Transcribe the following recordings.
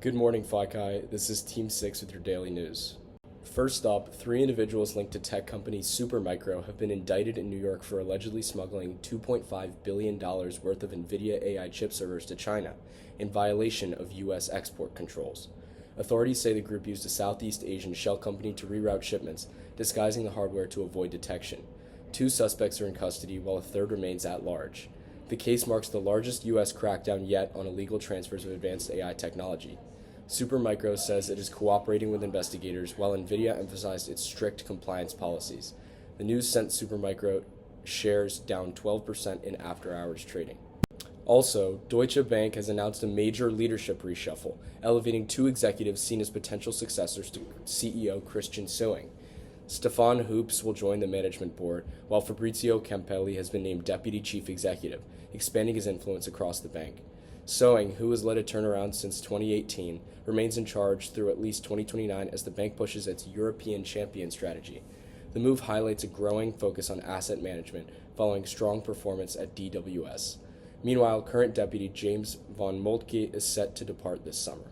Good morning, Phi This is Team 6 with your daily news. First up, 3 individuals linked to tech company Supermicro have been indicted in New York for allegedly smuggling $2.5 billion worth of NVIDIA AI chip servers to China, in violation of U.S. export controls. Authorities say the group used a Southeast Asian shell company to reroute shipments, disguising the hardware to avoid detection. 2 suspects are in custody, while a third remains at large. The case marks the largest U.S. crackdown yet on illegal transfers of advanced AI technology. Supermicro says it is cooperating with investigators, while NVIDIA emphasized its strict compliance policies. The news sent Supermicro shares down 12% in after-hours trading. Also, Deutsche Bank has announced a major leadership reshuffle, elevating 2 executives seen as potential successors to CEO Christian Sewing. Stefan Hoops will join the management board, while Fabrizio Campelli has been named deputy chief executive, expanding his influence across the bank. Sewing, who has led a turnaround since 2018, remains in charge through at least 2029 as the bank pushes its European champion strategy. The move highlights a growing focus on asset management following strong performance at DWS. Meanwhile, current deputy James von Moltke is set to depart this summer.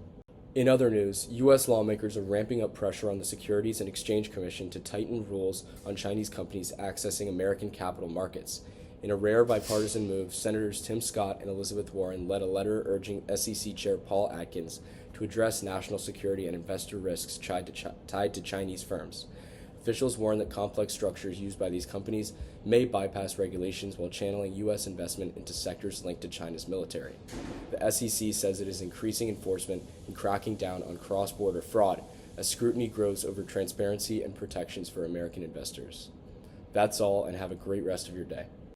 In other news, U.S. lawmakers are ramping up pressure on the Securities and Exchange Commission to tighten rules on Chinese companies accessing American capital markets. In a rare bipartisan move, Senators Tim Scott and Elizabeth Warren led a letter urging SEC Chair Paul Atkins to address national security and investor risks tied to Chinese firms. Officials warn that complex structures used by these companies may bypass regulations while channeling U.S. investment into sectors linked to China's military. The SEC says it is increasing enforcement and cracking down on cross-border fraud as scrutiny grows over transparency and protections for American investors. That's all, and have a great rest of your day.